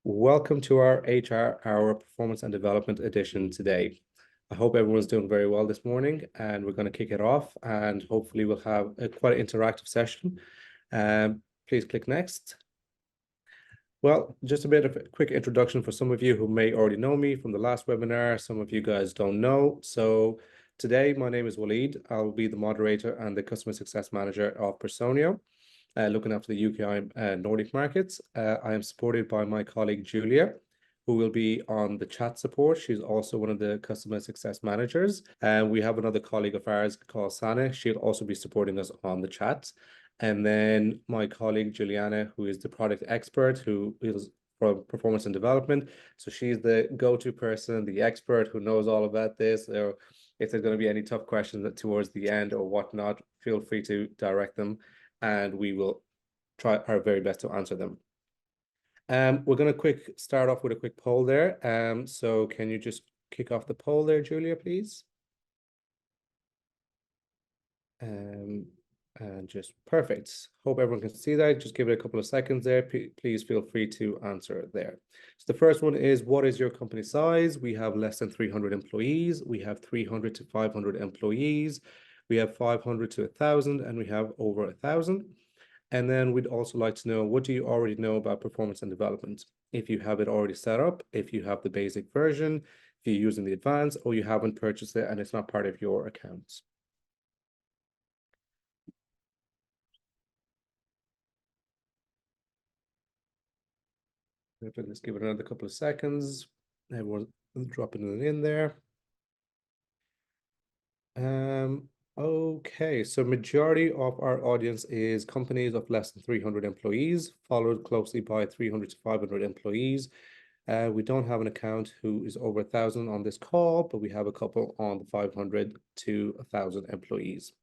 Welcome to our HR Hour Performance and Development edition today. I hope everyone's doing very well this morning, and we're going to kick it off, and hopefully we'll have a quite an interactive session. Please click next. Well, just a bit of a quick introduction for some of you who may already know me from the last webinar. Some of you guys don't know. So today, my name is Waleed. I'll be the moderator and the Customer Success Manager of Personio. Looking after the UKI Nordic markets. I am supported by my colleague Julia, who will be on the chat support. She's also one of the customer success managers. And we have another colleague of ours called Sana. She'll also be supporting us on the chat. And then my colleague Juliana, who is the product expert, who is from performance and development. So she's the go-to person, the expert who knows all about this. So if there's going to be any tough questions towards the end or whatnot, feel free to direct them, and we will try our very best to answer them. We're going to start off with a quick poll there. So can you just kick off the poll there, Julia, please? And just perfect. Hope everyone can see that. Just give it a couple of seconds there. Please feel free to answer there. So the first one is, what is your company size? We have less than 300 employees. We have 300 to 500 employees. We have 500 to 1,000, and we have over 1,000. And then we'd also like to know, what do you already know about performance and development? If you have it already set up, if you have the basic version, if you're using the advanced, or you haven't purchased it and it's not part of your accounts. Let's give it another couple of seconds. Everyone's dropping it in there. Okay, so majority of our audience is companies of less than 300 employees, followed closely by 300 to 500 employees. We don't have an account who is over 1,000 on this call, but we have a couple on the 500 to 1,000 employees.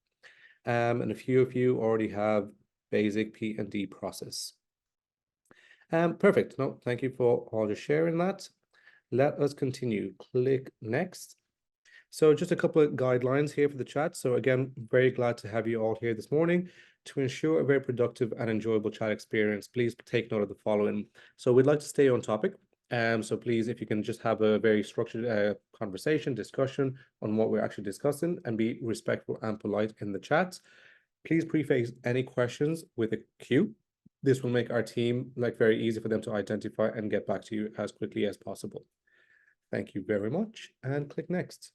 And a few of you already have basic P&D process. Perfect. No, thank you for all the sharing that. Let us continue. Click next. So just a couple of guidelines here for the chat. So again, very glad to have you all here this morning. To ensure a very productive and enjoyable chat experience, please take note of the following. So we'd like to stay on topic. So please, if you can just have a very structured conversation, discussion on what we're actually discussing, and be respectful and polite in the chat. Please preface any questions with a Q. This will make our team very easy for them to identify and get back to you as quickly as possible. Thank you very much, and click next.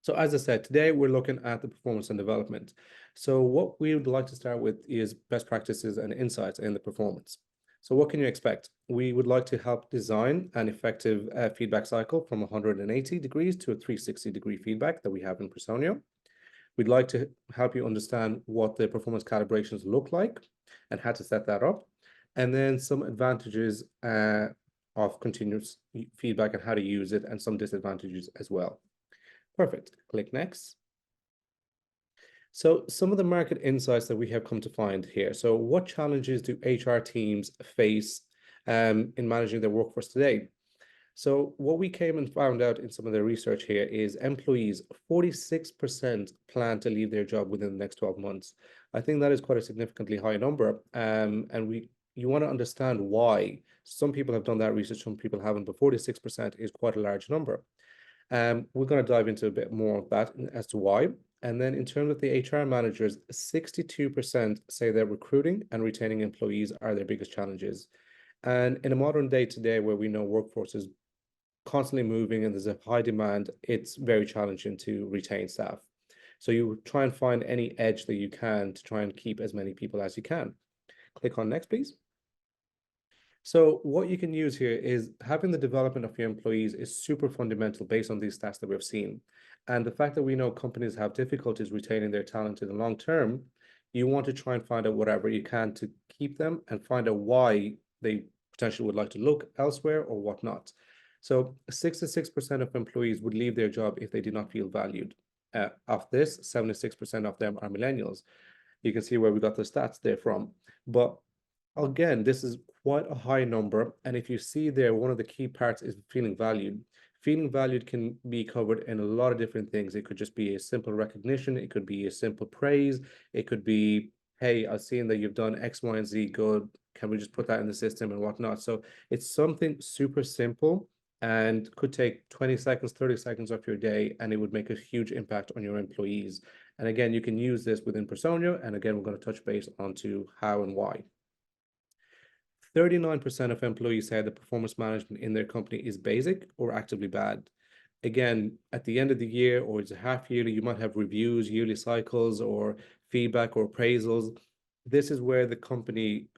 So as I said, today we're looking at the performance and development. So what we would like to start with is best practices and insights in the performance. So what can you expect? We would like to help design an effective feedback cycle from 180 degrees to a 360-degree feedback that we have in Personio. We'd like to help you understand what the performance calibrations look like and how to set that up, and then some advantages of continuous feedback and how to use it, and some disadvantages as well. Perfect. Click next. So some of the market insights that we have come to find here. So what challenges do HR teams face in managing their workforce today? So what we came and found out in some of the research here is employees, 46% plan to leave their job within the next 12 months. I think that is quite a significantly high number. And you want to understand why. Some people have done that research, some people haven't, but 46% is quite a large number. We're going to dive into a bit more of that as to why. And then in terms of the HR managers, 62% say that recruiting and retaining employees are their biggest challenges. And in a modern day today, where we know workforce is constantly moving and there's a high demand, it's very challenging to retain staff. So you try and find any edge that you can to try and keep as many people as you can. Click on next, please. So what you can use here is having the development of your employees is super fundamental based on these stats that we've seen. And the fact that we know companies have difficulties retaining their talent in the long term, you want to try and find out whatever you can to keep them and find out why they potentially would like to look elsewhere or whatnot. So 66% of employees would leave their job if they did not feel valued. Of this, 76% of them are millennials. You can see where we got the stats there from. But again, this is quite a high number. And if you see there, one of the key parts is feeling valued. Feeling valued can be covered in a lot of different things. It could just be a simple recognition. It could be a simple praise. It could be hey, I've seen that you've done X, Y, and Z good. Can we just put that in the system and whatnot? So it's something super simple and could take 20 seconds, 30 seconds of your day, and it would make a huge impact on your employees. And again, you can use this within Personio. And again, we're going to touch base onto how and why. 39% of employees say that performance management in their company is basic or actively bad. Again, at the end of the year or it's a half yearly, you might have reviews, yearly cycles, or feedback or appraisals. This is where the company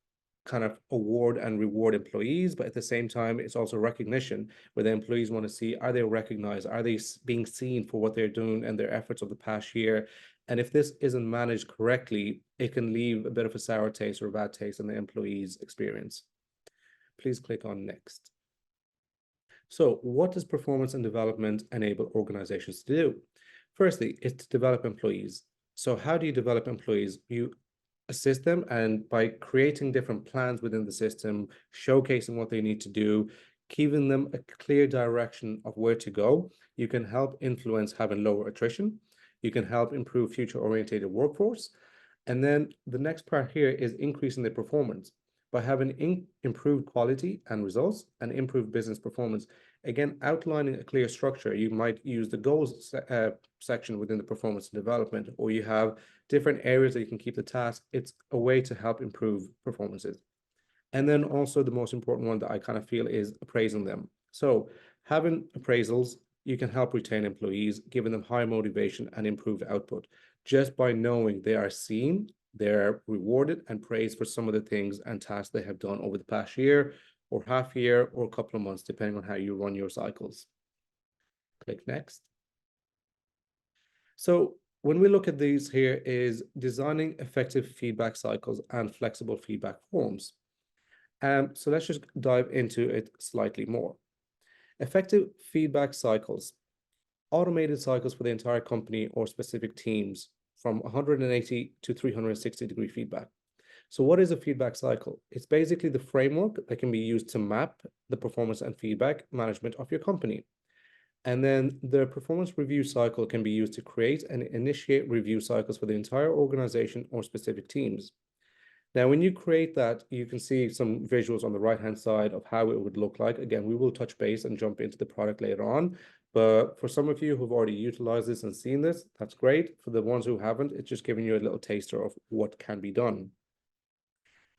kind of award and reward employees, but at the same time, it's also recognition where the employees want to see, are they recognized? Are they being seen for what they're doing and their efforts of the past year? And if this isn't managed correctly, it can leave a bit of a sour taste or a bad taste in the employee's experience. Please click on next. So what does performance and development enable organizations to do? Firstly, it's to develop employees. So how do you develop employees? You assist them, and by creating different plans within the system, showcasing what they need to do, giving them a clear direction of where to go, you can help influence having lower attrition. You can help improve future-oriented workforce. And then the next part here is increasing the performance by having improved quality and results and improved business performance. Again, outlining a clear structure, you might use the goals section within the performance and development, or you have different areas that you can keep the task. It's a way to help improve performances. And then also the most important one that I kind of feel is appraising them. So having appraisals, you can help retain employees, giving them high motivation and improved output just by knowing they are seen, they're rewarded and praised for some of the things and tasks they have done over the past year or half year or a couple of months, depending on how you run your cycles. Click next. So when we look at these here is designing effective feedback cycles and flexible feedback forms. So let's just dive into it slightly more. Effective feedback cycles, automated cycles for the entire company or specific teams from 180 to 360-degree feedback. So what is a feedback cycle? It's basically the framework that can be used to map the performance and feedback management of your company. And then the performance review cycle can be used to create and initiate review cycles for the entire organization or specific teams. Now, when you create that, you can see some visuals on the right-hand side of how it would look like. Again, we will touch base and jump into the product later on. But for some of you who've already utilized this and seen this, that's great. For the ones who haven't, it's just giving you a little taster of what can be done.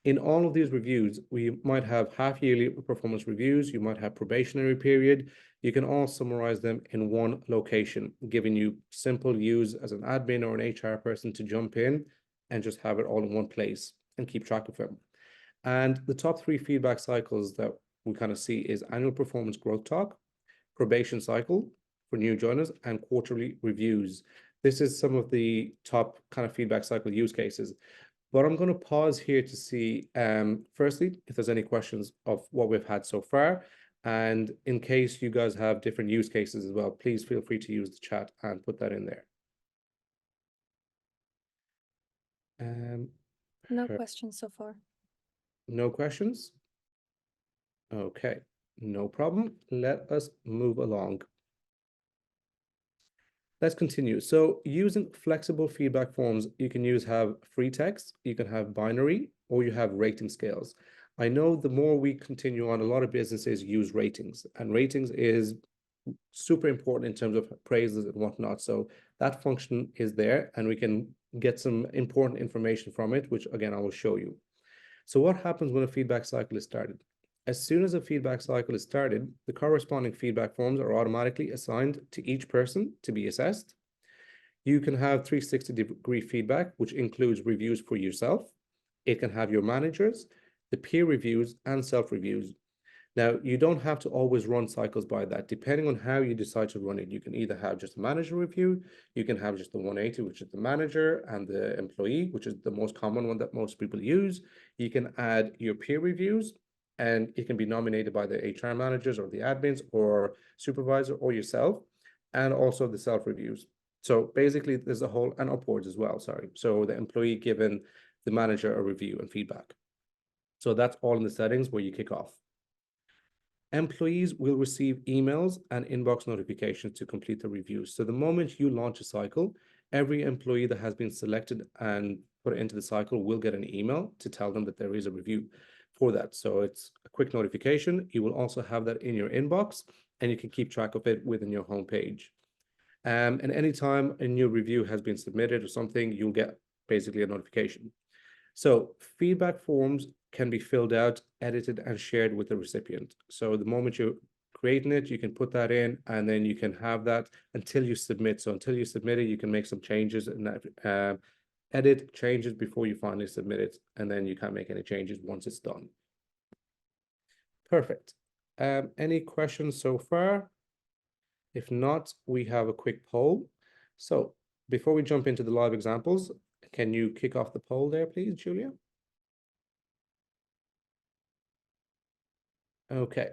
In all of these reviews, we might have half-yearly performance reviews. You might have probationary period. You can all summarize them in one location, giving you simple use as an admin or an HR person to jump in and just have it all in one place and keep track of them. And the top 3 feedback cycles that we kind of see is annual performance growth talk, probation cycle for new joiners, and quarterly reviews. This is some of the top kind of feedback cycle use cases. But I'm going to pause here to see, firstly, if there's any questions of what we've had so far. And in case you guys have different use cases as well, please feel free to use the chat and put that in there. No questions so far. No questions? Okay, no problem. Let us move along. Let's continue. So using flexible feedback forms, you can have free text, you can have binary, or you have rating scales. I know the more we continue on, a lot of businesses use ratings, and ratings is super important in terms of appraisals and whatnot. So that function is there, and we can get some important information from it, which again, I will show you. So what happens when a feedback cycle is started? As soon as a feedback cycle is started, the corresponding feedback forms are automatically assigned to each person to be assessed. You can have 360-degree feedback, which includes reviews for yourself. It can have your managers, the peer reviews, and self-reviews. Now, you don't have to always run cycles by that. Depending on how you decide to run it, you can either have just a manager review, you can have just the 180, which is the manager, and the employee, which is the most common one that most people use. You can add your peer reviews, and it can be nominated by the HR managers or the admins or supervisor or yourself, and also the self-reviews. So basically, there's a whole, and upwards as well, sorry. So the employee giving the manager a review and feedback. So that's all in the settings where you kick off. Employees will receive emails and inbox notifications to complete the review. So the moment you launch a cycle, every employee that has been selected and put it into the cycle will get an email to tell them that there is a review for that. So it's a quick notification. You will also have that in your inbox, and you can keep track of it within your homepage. And anytime a new review has been submitted or something, you'll get basically a notification. So feedback forms can be filled out, edited, and shared with the recipient. So the moment you're creating it, you can put that in, and then you can have that until you submit. So until you submit it, you can make some changes and edit changes before you finally submit it, and then you can't make any changes once it's done. Perfect. Any questions so far? If not, we have a quick poll. So before we jump into the live examples, can you kick off the poll there, please, Julia? Okay.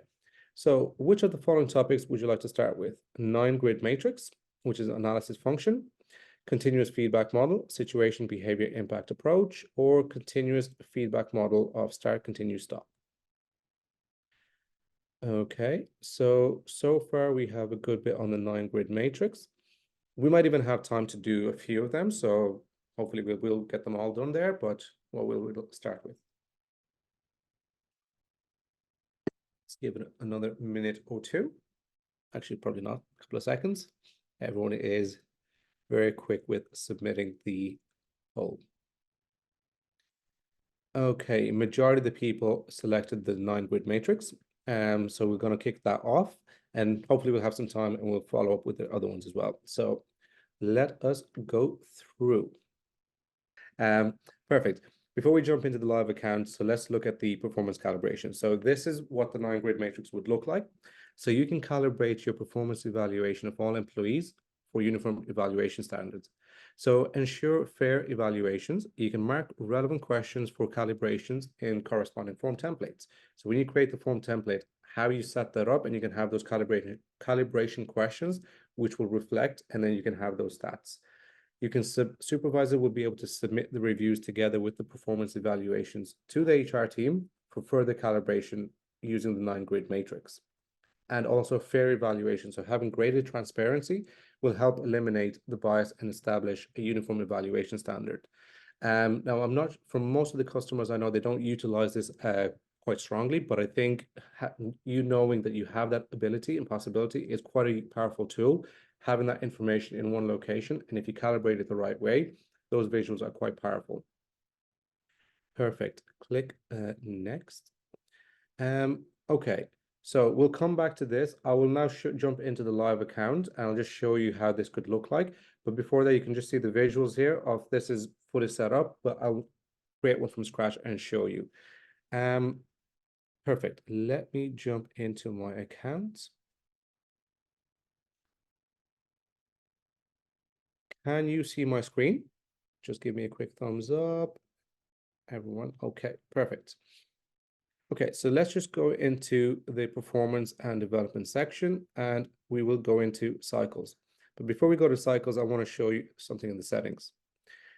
So which of the following topics would you like to start with? 9-grid matrix, which is an analysis function, continuous feedback model, situation, behavior, impact approach, or continuous feedback model of start, continue, stop? Okay, so far we have a good bit on the 9-grid matrix. We might even have time to do a few of them, so hopefully we'll get them all done there, but what we'll start with. Let's give it another minute or two. Actually, probably not, a couple of seconds. Everyone is very quick with submitting the poll. Okay, majority of the people selected the 9-grid matrix. So we're going to kick that off, and hopefully we'll have some time and we'll follow up with the other ones as well. So let us go through. Perfect. Before we jump into the live account, so let's look at the performance calibration. So this is what the 9-grid matrix would look like. So you can calibrate your performance evaluation of all employees for uniform evaluation standards. So ensure fair evaluations. You can mark relevant questions for calibrations in corresponding form templates. So when you create the form template, how you set that up, and you can have those calibration questions, which will reflect, and then you can have those stats. You can supervisor will be able to submit the reviews together with the performance evaluations to the HR team for further calibration using the 9-grid matrix. And also fair evaluation. So having greater transparency will help eliminate the bias and establish a uniform evaluation standard. Now, I'm not, from most of the customers I know, they don't utilize this quite strongly, but I think you knowing that you have that ability and possibility is quite a powerful tool, having that information in one location. And if you calibrate it the right way, those visuals are quite powerful. Perfect. Click next. Okay. So we'll come back to this. I will now jump into the live account, and I'll just show you how this could look like. But before that, you can just see the visuals here of this is fully set up, but I'll create one from scratch and show you. Perfect. Let me jump into my account. Can you see my screen? Just give me a quick thumbs up, everyone. Okay, perfect. Okay, so let's just go into the performance and development section, and we will go into cycles. But before we go to cycles, I want to show you something in the settings.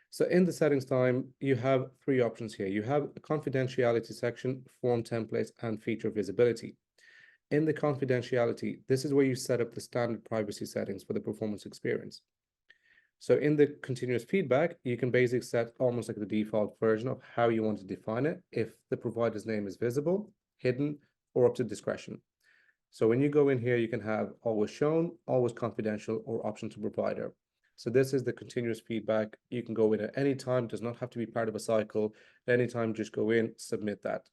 So in the settings time, you have 3 options here. You have a confidentiality section, form templates, and feature visibility. In the confidentiality, this is where you set up the standard privacy settings for the performance experience. So in the continuous feedback, you can basically set almost like the default version of how you want to define it if the provider's name is visible, hidden, or up to discretion. So when you go in here, you can have always shown, always confidential, or option to provider. So this is the continuous feedback. You can go in at any time, does not have to be part of a cycle. Anytime, just go in, submit that.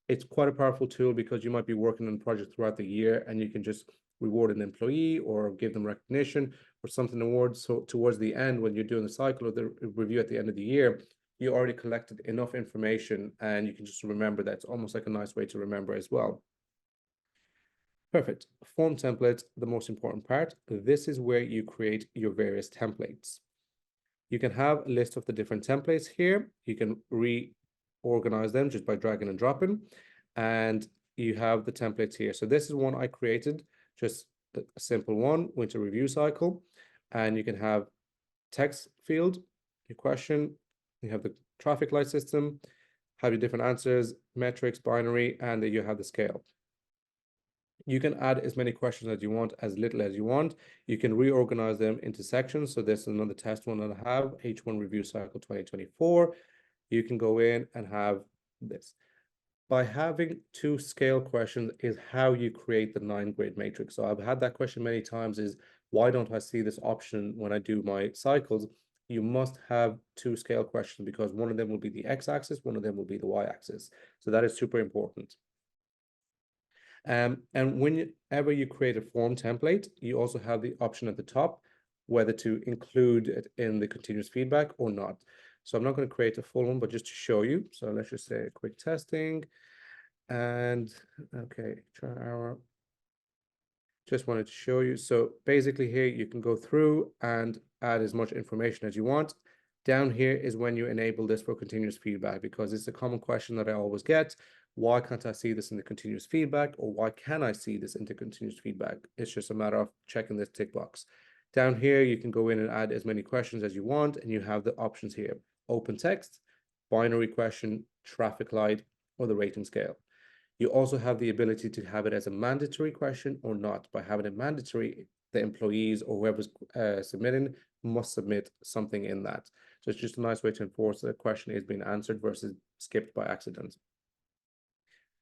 It's quite a powerful tool because you might be working on a project throughout the year, and you can just reward an employee or give them recognition or something awards. So towards the end, when you're doing the cycle or the review at the end of the year, you already collected enough information, and you can just remember that. It's almost like a nice way to remember as well. Perfect. Form templates, the most important part. This is where you create your various templates. You can have a list of the different templates here. You can reorganize them just by dragging and dropping. And you have the templates here. So this is one I created, just a simple one, winter review cycle. And you can have text field, your question, you have the traffic light system, have your different answers, metrics, binary, and then you have the scale. You can add as many questions as you want, as little as you want. You can reorganize them into sections. So this is another test one that I have, H1 review cycle 2024. You can go in and have this. By having two scale questions is how you create the 9-grade matrix. So I've had that question many times, is why don't I see this option when I do my cycles? You must have two scale questions because one of them will be the x-axis, one of them will be the y-axis. So that is super important. And whenever you create a form template, you also have the option at the top whether to include it in the continuous feedback or not. So I'm not going to create a full one, but just to show you. So let's just say quick testing. And okay, try our. Just wanted to show you. So basically here you can go through and add as much information as you want. Down here is when you enable this for continuous feedback, because it's a common question that I always get. Why can't I see this in the continuous feedback, or why can I see this into continuous feedback? It's just a matter of checking this tick box. Down here, you can go in and add as many questions as you want, and you have the options here: open text, binary question, traffic light, or the rating scale. You also have the ability to have it as a mandatory question or not. By having it mandatory, the employees or whoever's submitting must submit something in that. So it's just a nice way to enforce that a question is being answered versus skipped by accident.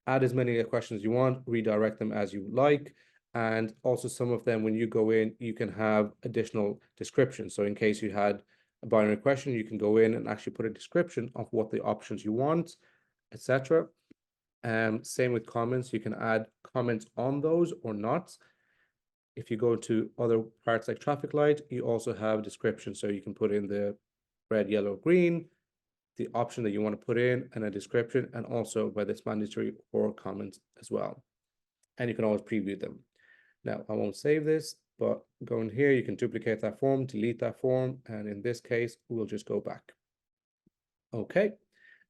Add as many questions as you want, redirect them as you like. And also some of them, when you go in, you can have additional descriptions. So in case you had a binary question, you can go in and actually put a description of what the options you want, etc. Same with comments, you can add comments on those or not. If you go to other parts like traffic light, you also have description. So you can put in the red, yellow, green, the option that you want to put in, and a description, and also whether it's mandatory or comments as well. And you can always preview them. Now, I won't save this, but go in here, you can duplicate that form, delete that form, and in this case, we'll just go back. Okay.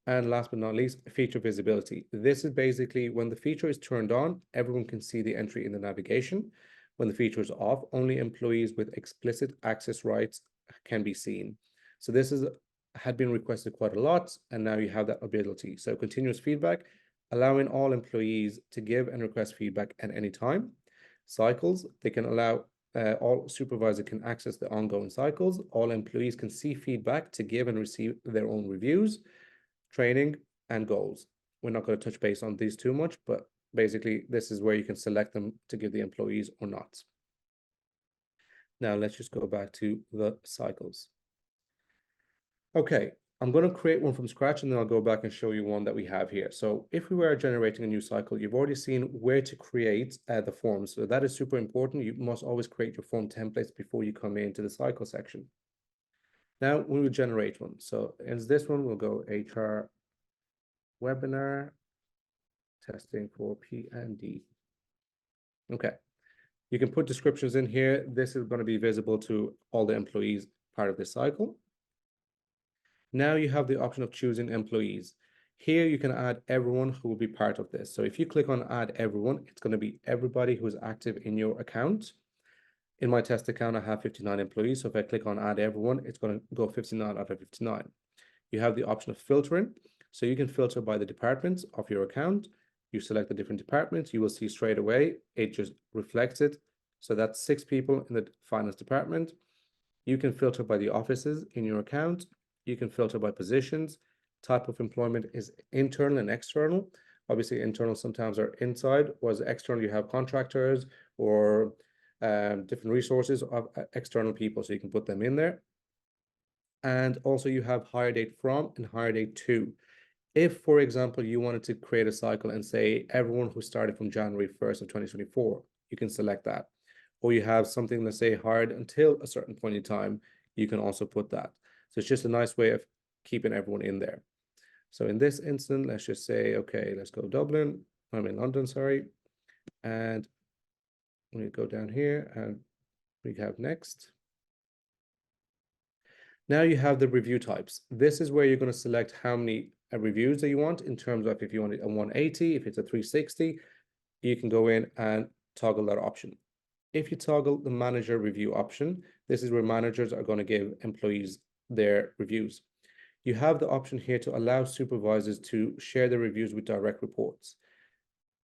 And last but not least, feature visibility. This is basically when the feature is turned on, everyone can see the entry in the navigation. When the feature is off, only employees with explicit access rights can be seen. So this had been requested quite a lot, and now you have that ability. So continuous feedback, allowing all employees to give and request feedback at any time. Cycles, they can allow all supervisor can access the ongoing cycles. All employees can see feedback to give and receive their own reviews. Training and goals. We're not going to touch base on these too much, but basically this is where you can select them to give the employees or not. Now let's just go back to the cycles. Okay, I'm going to create one from scratch and then I'll go back and show you one that we have here. So if we were generating a new cycle, you've already seen where to create the forms. So that is super important. You must always create your form templates before you come into the cycle section. Now we will generate one. So in this one, we'll go HR webinar testing for P&D. Okay, you can put descriptions in here. This is going to be visible to all the employees part of this cycle. Now you have the option of choosing employees. Here you can add everyone who will be part of this. So if you click on add everyone, it's going to be everybody who is active in your account. In my test account, I have 59 employees. So if I click on add everyone, it's going to go 59 out of 59. You have the option of filtering. So you can filter by the departments of your account. You select the different departments, you will see straight away, it just reflects it. So that's 6 people in the finance department. You can filter by the offices in your account. You can filter by positions. Type of employment is internal and external. Obviously, internal sometimes are inside, whereas external, you have contractors or different resources of external people, so you can put them in there. And also you have hire date from and hire date to. If, for example, you wanted to create a cycle and say everyone who started from January 1st of 2024, you can select that. Or you have something, let's say, hired until a certain point in time, you can also put that. So it's just a nice way of keeping everyone in there. So in this instance, let's just say, okay, let's go I'm in London, sorry. And we go down here and we have next. Now you have the review types. This is where you're going to select how many reviews that you want in terms of if you want a 180, if it's a 360, you can go in and toggle that option. If you toggle the manager review option, this is where managers are going to give employees their reviews. You have the option here to allow supervisors to share their reviews with direct reports.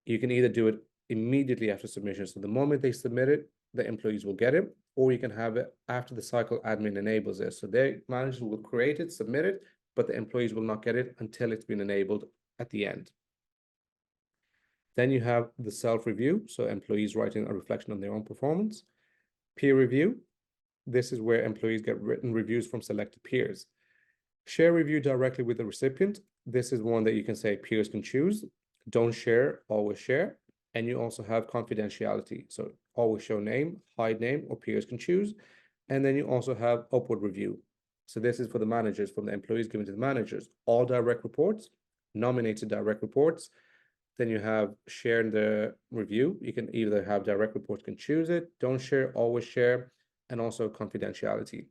You can either do it immediately after submission. So the moment they submit it, the employees will get it, or you can have it after the cycle admin enables it. So their managers will create it, submit it, but the employees will not get it until it's been enabled at the end. Then you have the self-review, so employees writing a reflection on their own performance. Peer review, this is where employees get written reviews from selected peers. Share review directly with the recipient. This is one that you can say peers can choose. Don't share, always share. And you also have confidentiality. So always show name, hide name, or peers can choose. And then you also have upward review. So this is for the managers, from the employees given to the managers. All direct reports, nominated direct reports. Then you have share the review. You can either have direct reports can choose it, don't share, always share, and also confidentiality.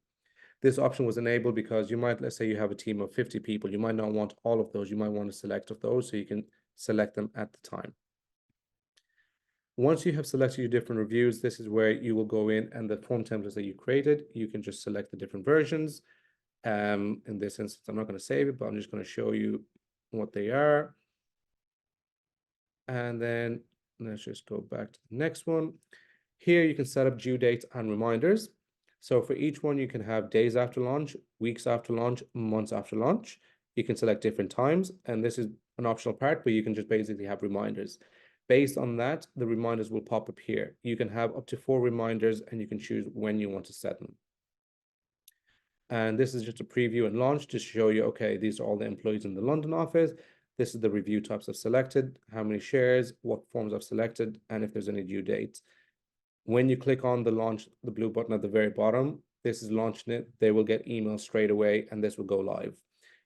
This option was enabled because you might, let's say you have a team of 50 people, you might not want all of those, you might want to select of those, so you can select them at the time. Once you have selected your different reviews, this is where you will go in, and the form templates that you created, you can just select the different versions. In this instance, I'm not going to save it, but I'm just going to show you what they are. And then let's just go back to the next one. Here you can set up due dates and reminders. So for each one, you can have days after launch, weeks after launch, months after launch. You can select different times, and this is an optional part, but you can just basically have reminders. Based on that, the reminders will pop up here. You can have up to 4 reminders, and you can choose when you want to set them. And this is just a preview and launch to show you, okay, these are all the employees in the London office. This is the review types I've selected, how many shares, what forms I've selected, and if there's any due dates. When you click on the launch, the blue button at the very bottom, this is launching it. They will get emails straight away, and this will go live.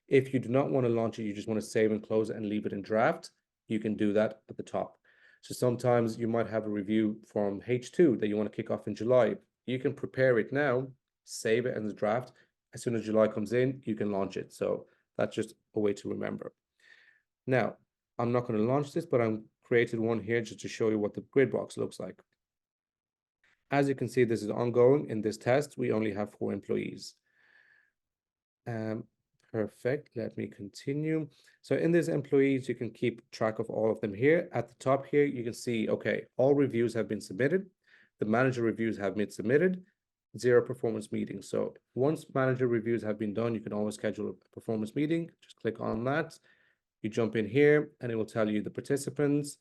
If you do not want to launch it, you just want to save and close it and leave it in draft, you can do that at the top. So sometimes you might have a review from H2 that you want to kick off in July. You can prepare it now, save it as a draft. As soon as July comes in, you can launch it. So that's just a way to remember. Now, I'm not going to launch this, but I'm created one here just to show you what the grid box looks like. As you can see, this is ongoing. In this test, we only have 4 employees. Perfect. Let me continue. So in these employees, you can keep track of all of them here. At the top here, you can see, okay, all reviews have been submitted. The manager reviews have been submitted. 0 performance meetings. So once manager reviews have been done, you can always schedule a performance meeting. Just click on that. You jump in here and it will tell you the participants.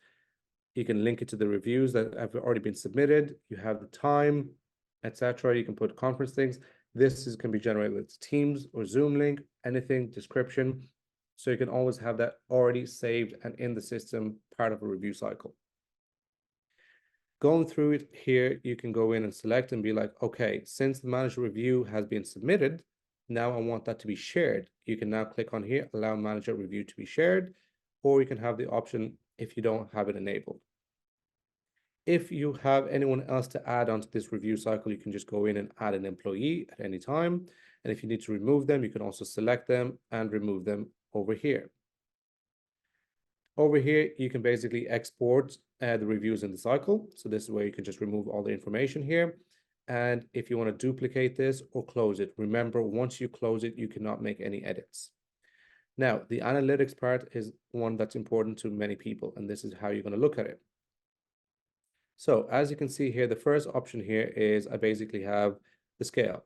You can link it to the reviews that have already been submitted. You have the time, etc. You can put conference things. This can be generated with Teams or Zoom link, anything, description. So you can always have that already saved and in the system, part of a review cycle. Going through it here, you can go in and select and be like, okay, since the manager review has been submitted, now I want that to be shared. You can now click on here, allow manager review to be shared, or you can have the option if you don't have it enabled. If you have anyone else to add onto this review cycle, you can just go in and add an employee at any time. And if you need to remove them, you can also select them and remove them over here. Over here, you can basically export the reviews in the cycle. So this is where you can just remove all the information here. And if you want to duplicate this or close it, remember, once you close it, you cannot make any edits. Now, the analytics part is one that's important to many people, and this is how you're going to look at it. So as you can see here, the first option here is I basically have the scale.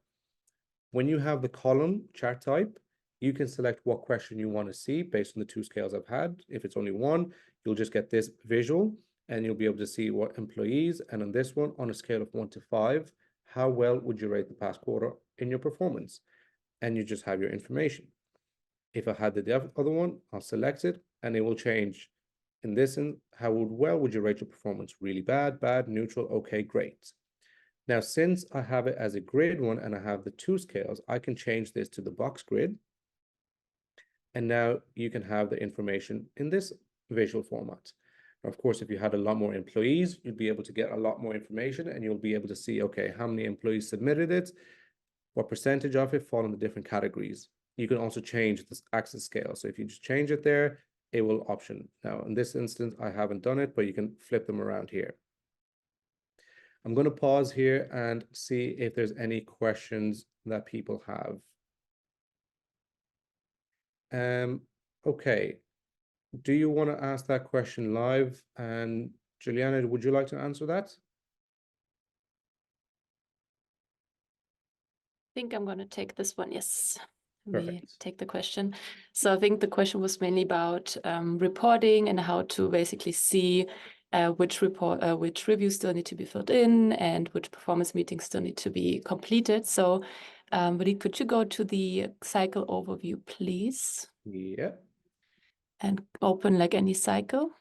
When you have the column chart type, you can select what question you want to see based on the 2 scales I've had. If it's only one, you'll just get this visual and you'll be able to see what employees, and on this one, on a scale of 1 to 5, how well would you rate the past quarter in your performance? And you just have your information. If I had the other one, I'll select it and it will change. In this, how well would you rate your performance? Really bad, bad, neutral, okay, great. Now, since I have it as a grid one and I have the 2 scales, I can change this to the box grid. And now you can have the information in this visual format. Now, of course, if you had a lot more employees, you'd be able to get a lot more information and you'll be able to see, okay, how many employees submitted it, what percentage of it fall in the different categories. You can also change this axis scale. So if you just change it there, it will option. Now, in this instance, I haven't done it, but you can flip them around here. I'm going to pause here and see if there's any questions that people have. Okay. Do you want to ask that question live? And Juliana, would you like to answer that? I think I'm going to take this one. Yes. Let me Perfect. take the question. So I think the question was mainly about reporting and how to basically see which reviews still need to be filled in and which performance meetings still need to be completed. So, Valit, could you go to the cycle overview, please? Yeah. And open like any cycle.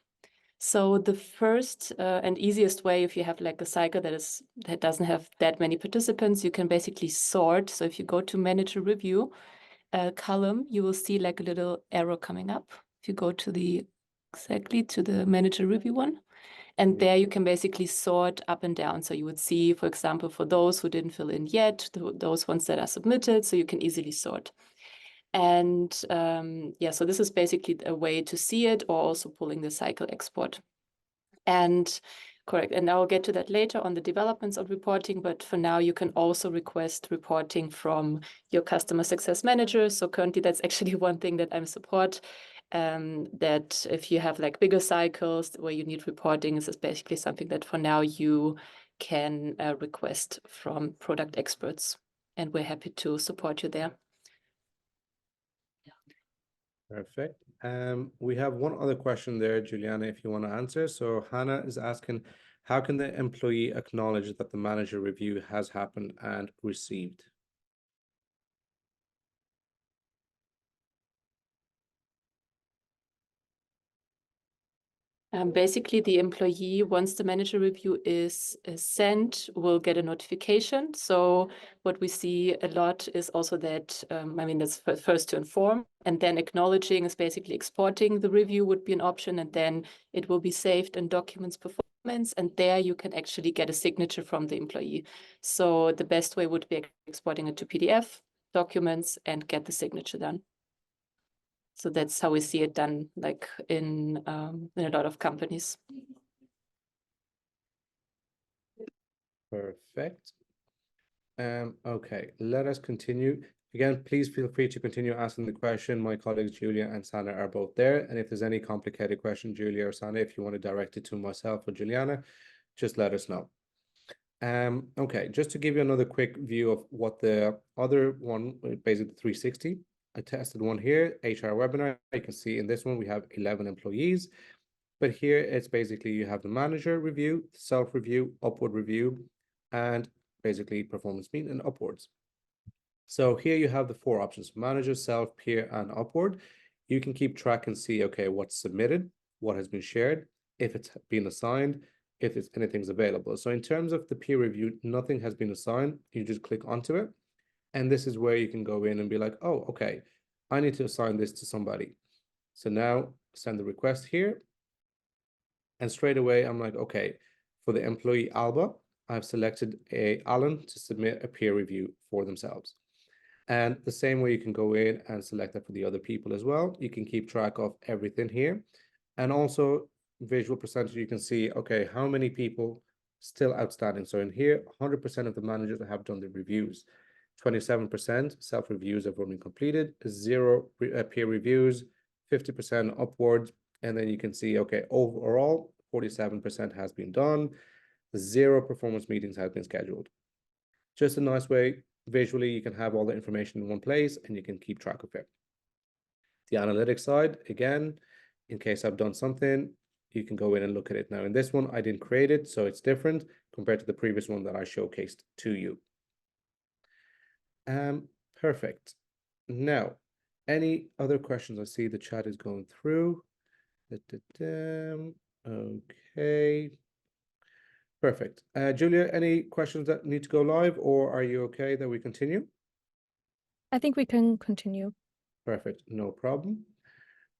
So the first and easiest way, if you have like a cycle that doesn't have that many participants, you can basically sort. So if you go to Manager Review column, you will see like a little arrow coming up. If you go to the Manager Review one, and there you can basically sort up and down. So you would see, for example, for those who didn't fill in yet, those ones that are submitted, so you can easily sort. And yeah, so this is basically a way to see it, or also pulling the cycle export. And correct, and I'll get to that later on the developments of reporting, but for now you can also request reporting from your customer success manager. So currently that's actually one thing that I'm support, that if you have like bigger cycles where you need reporting, this is basically something that for now you can request from product experts, and we're happy to support you there. Perfect. We have one other question there, Juliana, if you want to answer. So Hannah is asking, how can the employee acknowledge that the manager review has happened and received? Basically, the employee, once the manager review is sent, will get a notification. So what we see a lot is also that, I mean, that's first to inform, and then acknowledging is basically exporting the review would be an option, and then it will be saved in documents performance, and there you can actually get a signature from the employee. So the best way would be exporting it to PDF documents and get the signature done. So that's how we see it done, like in a lot of companies. Perfect. Okay, let us continue. Again, please feel free to continue asking the question. My colleagues Julia and Sana are both there. And if there's any complicated question, Julia or Sana, if you want to direct it to myself or Juliana, just let us know. Okay, just to give you another quick view of what the other one, basically 360, I tested one here, HR webinar. You can see in this one, we have 11 employees, but here it's basically you have the manager review, self-review, upward review, and basically performance mean and upwards. So here you have the four options: manager, self, peer, and upward. You can keep track and see, okay, what's submitted, what has been shared, if it's been assigned, if it's anything's available. So in terms of the peer review, nothing has been assigned. You just click onto it. And this is where you can go in and be like, oh, okay, I need to assign this to somebody. So now send the request here. And straight away, I'm like, okay, for the employee Alba, I've selected Alan to submit a peer review for themselves. And the same way you can go in and select that for the other people as well. You can keep track of everything here. And also visual percentage, you can see, okay, how many people still outstanding. So in here, 100% of the managers have done the reviews. 27% self-reviews have already completed, 0 peer reviews, 50% upwards. And then you can see, okay, overall, 47% has been done. 0 performance meetings have been scheduled. Just a nice way, visually, you can have all the information in one place and you can keep track of it. The analytics side, again, in case I've done something, you can go in and look at it. Now, in this one, I didn't create it, so it's different compared to the previous one that I showcased to you. Perfect. Now, any other questions? I see the chat is going through. Okay. Perfect. Julia, any questions that need to go live, or are you okay that we continue? I think we can continue. Perfect, no problem.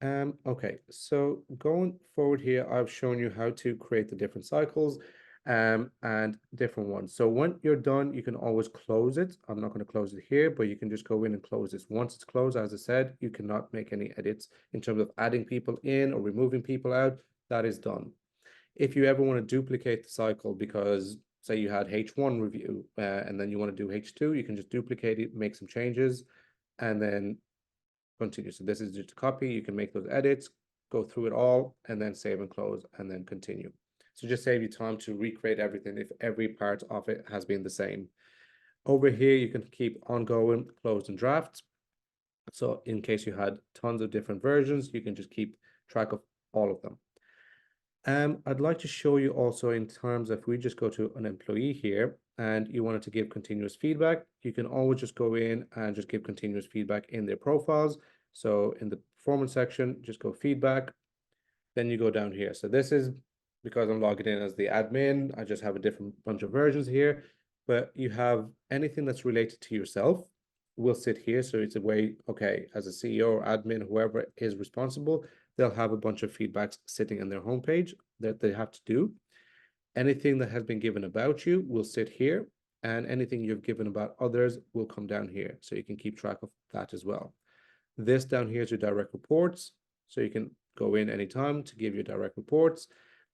Okay, so going forward here, I've shown you how to create the different cycles and different ones. So when you're done, you can always close it. I'm not going to close it here, but you can just go in and close this. Once it's closed, as I said, you cannot make any edits in terms of adding people in or removing people out. That is done. If you ever want to duplicate the cycle, because say you had H1 review and then you want to do H2, you can just duplicate it, make some changes, and then continue. So this is just a copy. You can make those edits, go through it all, and then save and close, and then continue. So just save you time to recreate everything if every part of it has been the same. Over here, you can keep ongoing, closed, and drafts. So in case you had tons of different versions, you can just keep track of all of them. I'd like to show you also in terms of, if we just go to an employee here and you wanted to give continuous feedback, you can always just go in and just give continuous feedback in their profiles. So in the performance section, just go feedback, then you go down here. So this is because I'm logging in as the admin, I just have a different bunch of versions here, but you have anything that's related to yourself will sit here. So it's a way, okay, as a CEO or admin, whoever is responsible, they'll have a bunch of feedbacks sitting in their homepage that they have to do. Anything that has been given about you will sit here, and anything you've given about others will come down here. So you can keep track of that as well. This down here is your direct reports. So you can go in anytime to give your direct reports,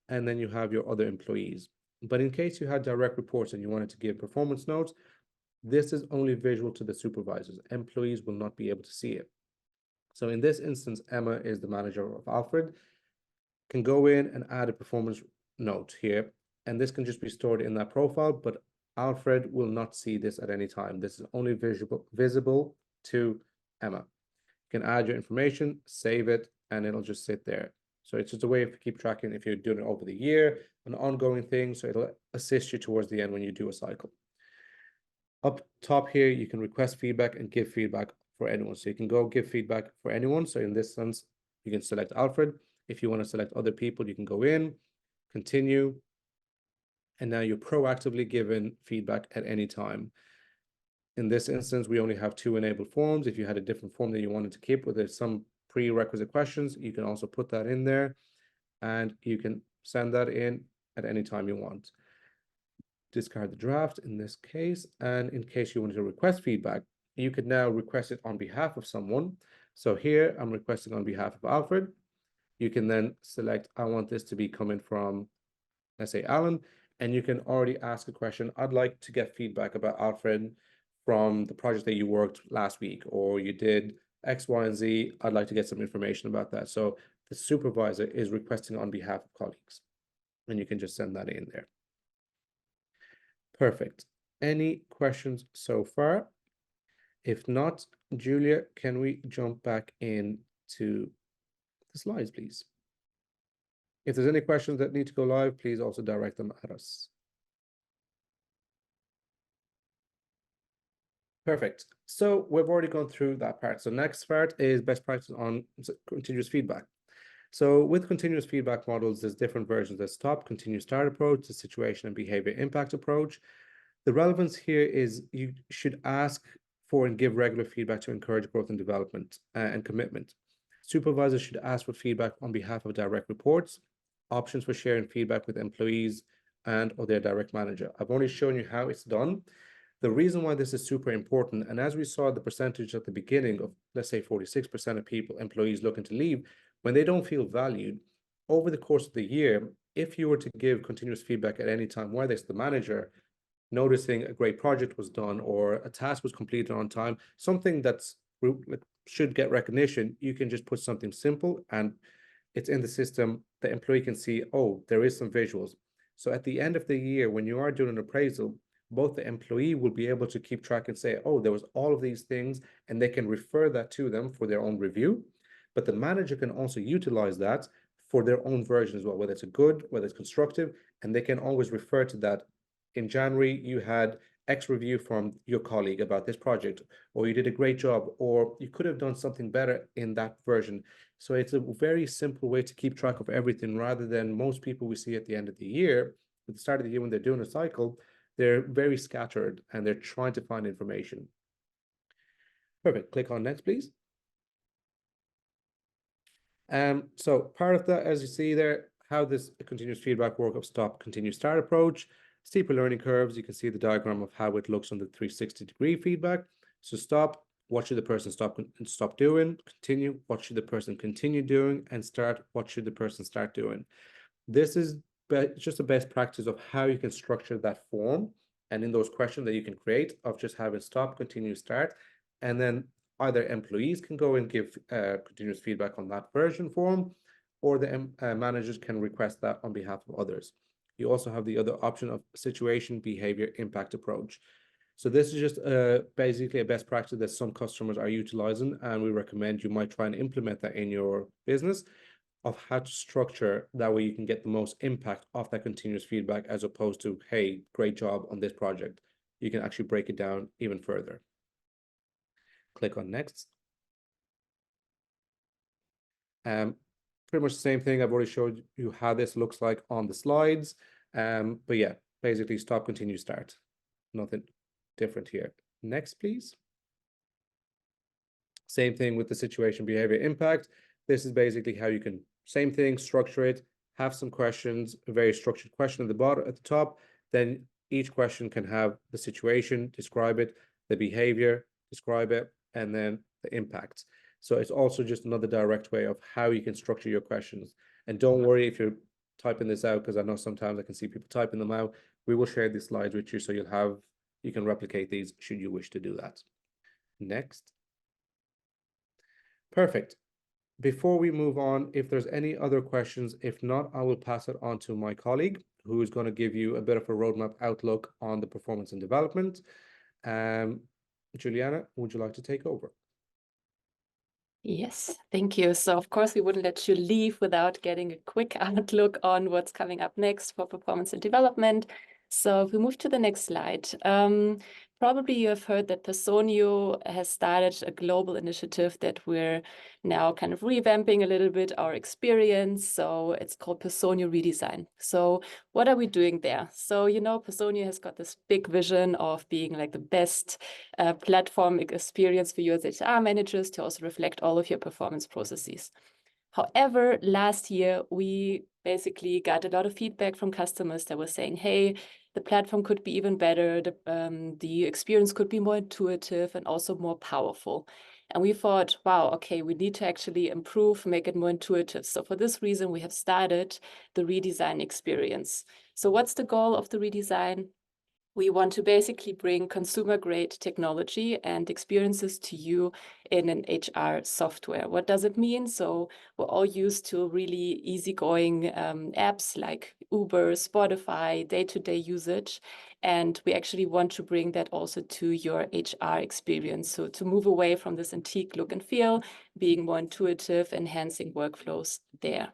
and then you have your other employees. But in case you had direct reports and you wanted to give performance notes, this is only visual to the supervisors. Employees will not be able to see it. So in this instance, Emma is the manager of Alfred, can go in and add a performance note here, and this can just be stored in that profile, but Alfred will not see this at any time. This is only visible to Emma. You can add your information, save it, and it'll just sit there. So it's just a way of keep tracking if you're doing it over the year, an ongoing thing, so it'll assist you towards the end when you do a cycle. Up top here, you can request feedback and give feedback for anyone. So you can go give feedback for anyone. So in this sense, you can select Alfred. If you want to select other people, you can go in, continue, and now you're proactively given feedback at any time. In this instance, we only have 2 enabled forms. If you had a different form that you wanted to keep with some prerequisite questions, you can also put that in there, and you can send that in at any time you want. Discard the draft in this case, and in case you wanted to request feedback, you could now request it on behalf of someone. So here I'm requesting on behalf of Alfred. You can then select, I want this to be coming from, let's say, Alan, and you can already ask a question. I'd like to get feedback about Alfred from the project that you worked last week, or you did X, Y, and Z. I'd like to get some information about that. So the supervisor is requesting on behalf of colleagues, and you can just send that in there. Perfect. Any questions so far? If not, Julia, can we jump back into the slides, please? If there's any questions that need to go live, please also direct them at us. Perfect. So we've already gone through that part. So next part is best practice on continuous feedback. So with continuous feedback models, there's different versions. There's stop, continue, start approach, the situation and behavior impact approach. The relevance here is you should ask for and give regular feedback to encourage growth and development and commitment. Supervisors should ask for feedback on behalf of direct reports, options for sharing feedback with employees and or their direct manager. I've only shown you how it's done. The reason why this is super important, and as we saw the percentage at the beginning of, let's say 46% of employees looking to leave, when they don't feel valued, over the course of the year, if you were to give continuous feedback at any time, whether it's the manager noticing a great project was done or a task was completed on time, something that's should get recognition, you can just put something simple and it's in the system. The employee can see, oh, there is some visuals. So at the end of the year, when you are doing an appraisal, both the employee will be able to keep track and say, oh, there was all of these things, and they can refer that to them for their own review. But the manager can also utilize that for their own version as well, whether it's a good, whether it's constructive, and they can always refer to that. In January, you had X review from your colleague about this project, or you did a great job, or you could have done something better in that version. So it's a very simple way to keep track of everything, rather than most people we see at the end of the year, at the start of the year when they're doing a cycle, they're very scattered and they're trying to find information. Perfect. Click on next, please. So part of that, as you see there, how this continuous feedback work of stop, continue, start approach, steeper learning curves. You can see the diagram of how it looks on the 360-degree feedback. So stop, what should the person stop doing? Continue, what should the person continue doing? And start, what should the person start doing? This is just a best practice of how you can structure that form, and in those questions that you can create of just having stop, continue, start, and then either employees can go and give continuous feedback on that version form, or the managers can request that on behalf of others. You also have the other option of situation, behavior, impact approach. So this is just basically a best practice that some customers are utilizing, and we recommend you might try and implement that in your business, of how to structure that way you can get the most impact off that continuous feedback, as opposed to, hey, great job on this project. You can actually break it down even further. Click on next. Pretty much the same thing. I've already showed you how this looks like on the slides. But yeah, basically stop, continue, start. Nothing different here. Next, please. Same thing with the situation, behavior, impact. This is basically how you can, same thing, structure it, have some questions, a very structured question at the bottom, at the top. Then each question can have the situation, describe it, the behavior, describe it, and then the impact. So it's also just another direct way of how you can structure your questions. And don't worry if you're typing this out, because I know sometimes I can see people typing them out. We will share these slides with you, so you can replicate these should you wish to do that. Next. Perfect. Before we move on, if there's any other questions, if not, I will pass it on to my colleague, who is going to give you a bit of a roadmap outlook on the performance and development. Juliana, would you like to take over? Yes, thank you. So of course, we wouldn't let you leave without getting a quick outlook on what's coming up next for performance and development. So if we move to the next slide, probably you have heard that Personio has started a global initiative that we're now kind of revamping a little bit our experience. So it's called Personio Redesign. So what are we doing there? So, you know, Personio has got this big vision of being like the best platform experience for you as HR managers to also reflect all of your performance processes. However, last year, we basically got a lot of feedback from customers that were saying, hey, the platform could be even better, the experience could be more intuitive and also more powerful. And we thought, wow, okay, we need to actually improve, make it more intuitive. So for this reason, we have started the redesign experience. So what's the goal of the redesign? We want to basically bring consumer-grade technology and experiences to you in an HR software. What does it mean? So we're all used to really easygoing apps like Uber, Spotify, day-to-day usage. And we actually want to bring that also to your HR experience. So to move away from this antique look and feel, being more intuitive, enhancing workflows there.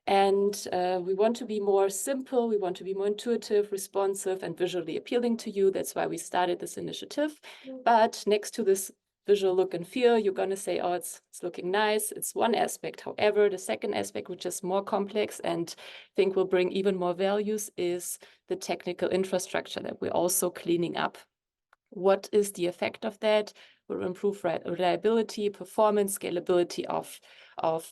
And we want to be more simple, we want to be more intuitive, responsive, and visually appealing to you. That's why we started this initiative. But next to this visual look and feel, you're going to say, oh, it's looking nice. It's one aspect. However, the second aspect, which is more complex and I think will bring even more values, is the technical infrastructure that we're also cleaning up. What is the effect of that? Will improve reliability, performance, scalability of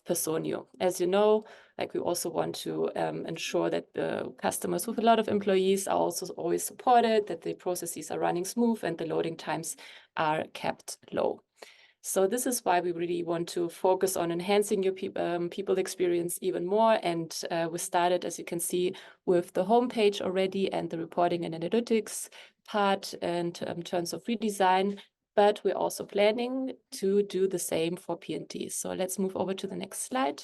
Personio. As you know, like we also want to ensure that the customers with a lot of employees are also always supported, that the processes are running smooth and the loading times are kept low. So this is why we really want to focus on enhancing your people experience even more. And we started, as you can see, with the homepage already and the reporting and analytics part in terms of redesign. But we're also planning to do the same for P&D. So let's move over to the next slide.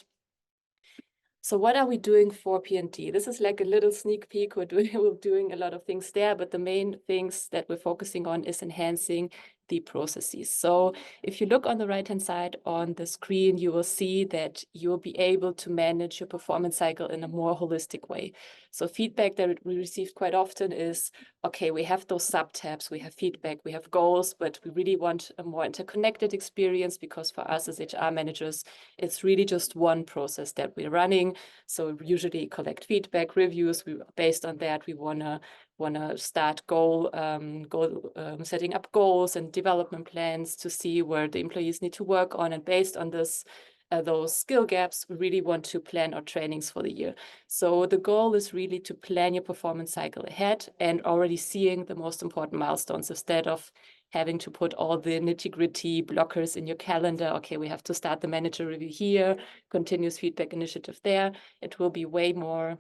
So what are we doing for P&D? This is like a little sneak peek. We're doing a lot of things there, but the main things that we're focusing on is enhancing the processes. So if you look on the right-hand side on the screen, you will see that you'll be able to manage your performance cycle in a more holistic way. So feedback that we received quite often is, okay, we have those sub-tabs, we have feedback, we have goals, but we really want a more interconnected experience because for us as HR managers, it's really just one process that we're running. So we usually collect feedback, reviews. Based on that, we wanna start setting up goals and development plans to see where the employees need to work on. And based on this, those skill gaps, we really want to plan our trainings for the year. So the goal is really to plan your performance cycle ahead and already seeing the most important milestones instead of having to put all the nitty-gritty blockers in your calendar. Okay, we have to start the manager review here, continuous feedback initiative there. It will be way more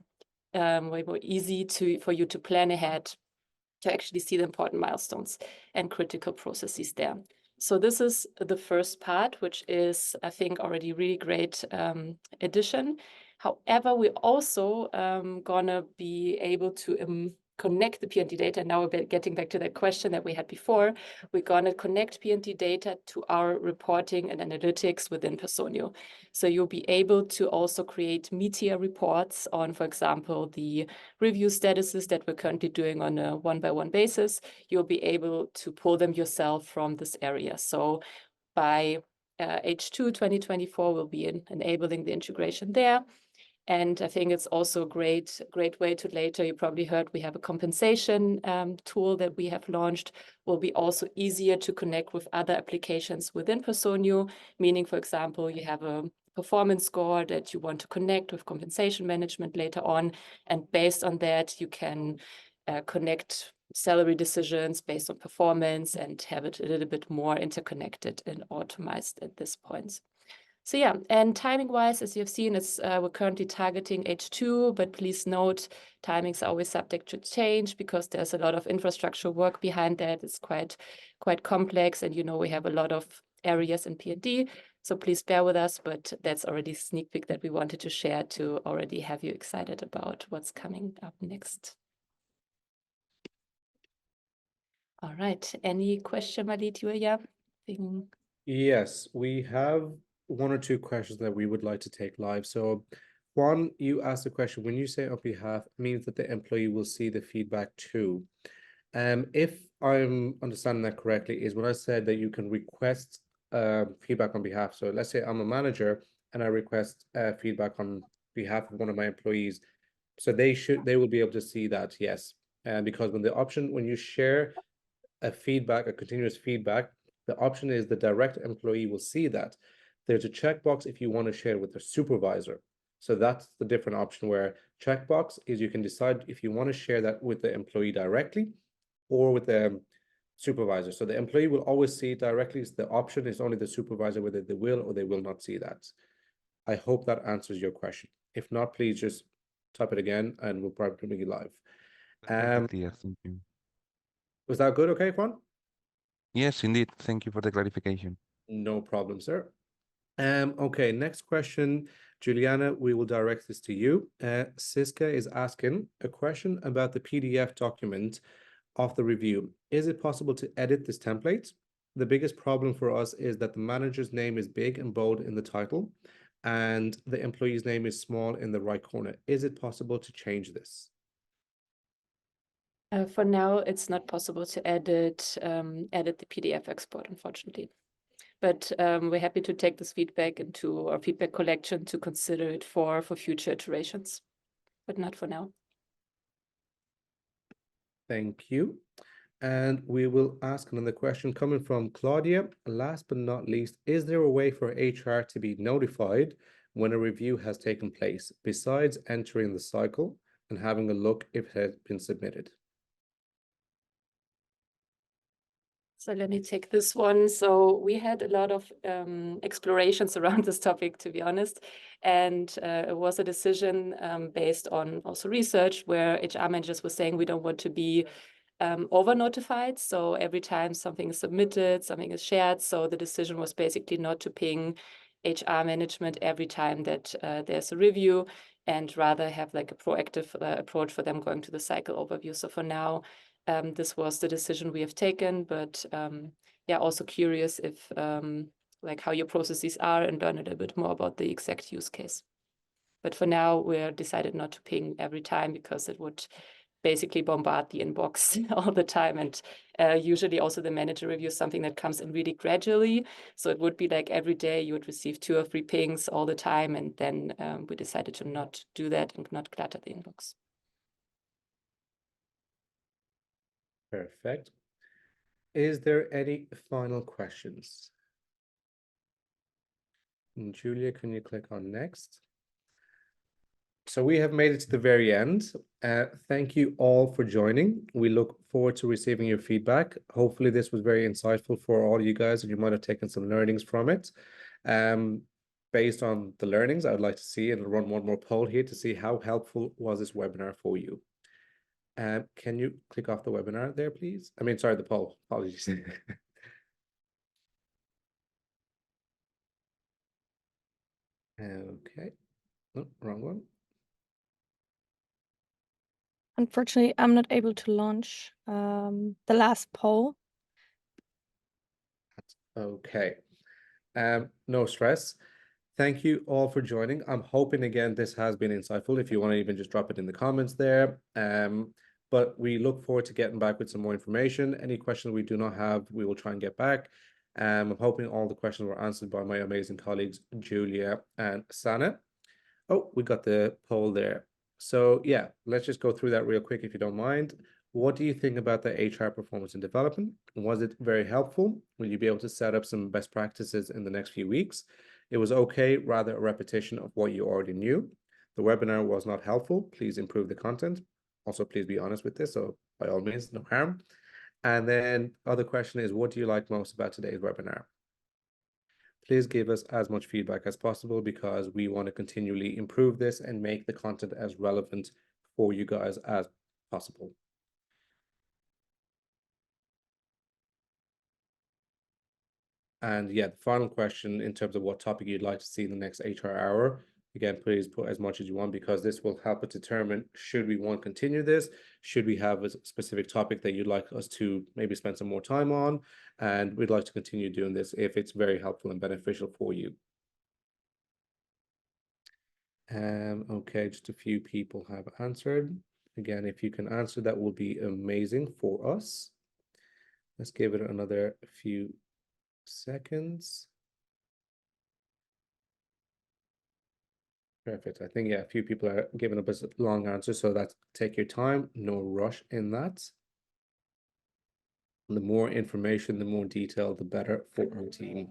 easy for you to plan ahead to actually see the important milestones and critical processes there. So this is the first part, which is, I think, already really great addition. However, we're also gonna be able to connect the P&D data. Now we're getting back to that question that we had before. We're gonna connect P&D data to our reporting and analytics within Personio. So you'll be able to also create media reports on, for example, the review statuses that we're currently doing on a one-by-one basis. You'll be able to pull them yourself from this area. So by H2 2024, we'll be enabling the integration there. And I think it's also a great way to later, you probably heard we have a compensation tool that we have launched, will be also easier to connect with other applications within Personio, meaning, for example, you have a performance score that you want to connect with compensation management later on. And based on that, you can connect salary decisions based on performance and have it a little bit more interconnected and optimized at this point. So yeah, and timing-wise, as you've seen, we're currently targeting H2, but please note timings are always subject to change because there's a lot of infrastructure work behind that. It's quite complex, and we have a lot of areas in P&D, so please bear with us, but that's already a sneak peek that we wanted to share to already have you excited about what's coming up next. All right, any question, Malit, Julia? Yes, we have one or two questions that we would like to take live. So Juan, you asked the question, when you say on behalf, means that the employee will see the feedback too. If I'm understanding that correctly, is when I said that you can request feedback on behalf. So let's say I'm a manager and I request feedback on behalf of one of my employees. So they will be able to see that, yes. Because when you share a continuous feedback, the option is the direct employee will see that. There's a checkbox if you want to share with the supervisor. So that's the different option, where checkbox is you can decide if you want to share that with the employee directly or with the supervisor. So the employee will always see it directly. The option is only the supervisor whether they will or they will not see that. I hope that answers your question. If not, please just type it again and we'll probably bring it live. Perfectly, yes, thank you. Was that good? Okay, Juan? Yes, indeed. Thank you for the clarification. No problem, sir. Okay, next question, Juliana, we will direct this to you. Siska is asking a question about the PDF document of the review. Is it possible to edit this template? The biggest problem for us is that the manager's name is big and bold in the title, and the employee's name is small in the right corner. Is it possible to change this? For now, it's not possible to edit the PDF export, unfortunately. But we're happy to take this feedback into our feedback collection to consider it for future iterations, but not for now. Thank you. And we will ask another question coming from Claudia. Last but not least, is there a way for HR to be notified when a review has taken place, besides entering the cycle and having a look if it has been submitted? So let me take this one. So we had a lot of explorations around this topic, to be honest. And it was a decision based on also research where HR managers were saying we don't want to be over-notified. So every time something is submitted, something is shared. So the decision was basically not to ping HR management every time that there's a review, and rather have like a proactive approach for them going to the cycle overview. So for now, this was the decision we have taken, but yeah, also curious if like how your processes are and learn a little bit more about the exact use case. But for now, we're decided not to ping every time because it would basically bombard the inbox all the time. And usually also the manager reviews something that comes in really gradually. So it would be like every day you would receive 2 or 3 pings all the time. And then we decided to not do that and not clutter the inbox. Perfect. Is there any final questions? And Julia, can you click on next? So we have made it to the very end. Thank you all for joining. We look forward to receiving your feedback. Hopefully this was very insightful for all you guys, and you might have taken some learnings from it. Based on the learnings, I'd like to see, and run one more poll here to see how helpful was this webinar for you. Can you click off the webinar there, please? I mean, sorry, the poll. Apologies. Okay. No, wrong one. Unfortunately, I'm not able to launch the last poll. Okay. No stress. Thank you all for joining. I'm hoping again this has been insightful. If you want to even just drop it in the comments there. But we look forward to getting back with some more information. Any questions we do not have, we will try and get back. I'm hoping all the questions were answered by my amazing colleagues, Julia and Sana. Oh, we got the poll there. So yeah, let's just go through that real quick if you don't mind. What do you think about the HR performance and development? Was it very helpful? Will you be able to set up some best practices in the next few weeks? It was okay, rather a repetition of what you already knew. The webinar was not helpful. Please improve the content. Also, please be honest with this. So by all means, no harm. And then other question is, what do you like most about today's webinar? Please give us as much feedback as possible because we want to continually improve this and make the content as relevant for you guys as possible. And yeah, the final question in terms of what topic you'd like to see in the next HR hour, again, please put as much as you want because this will help us determine should we want to continue this, should we have a specific topic that you'd like us to maybe spend some more time on, and we'd like to continue doing this if it's very helpful and beneficial for you. Okay, just a few people have answered. Again, if you can answer, that will be amazing for us. Let's give it another few seconds. Perfect. I think, yeah, a few people are giving us a long answer, so that's take your time, no rush in that. The more information, the more detail, the better for our team.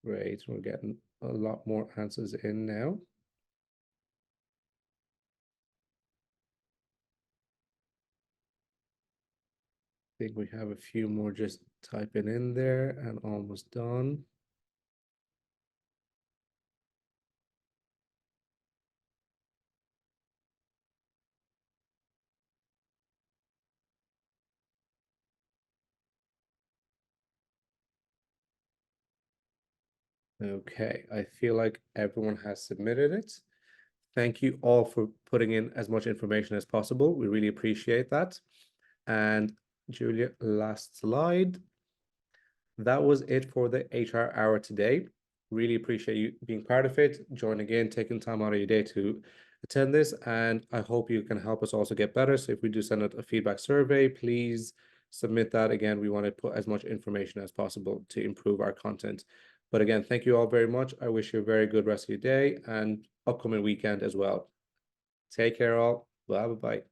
Great, we're getting a lot more answers in now. I think we have a few more just typing in there and almost done. Okay, I feel like everyone has submitted it. Thank you all for putting in as much information as possible. We really appreciate that. And Julia, last slide. That was it for the HR hour today. Really appreciate you being part of it, joining in, taking time out of your day to attend this. And I hope you can help us also get better. So if we do send out a feedback survey, please submit that. Again, we want to put as much information as possible to improve our content. But again, thank you all very much. I wish you a very good rest of your day and upcoming weekend as well. Take care all. Bye bye.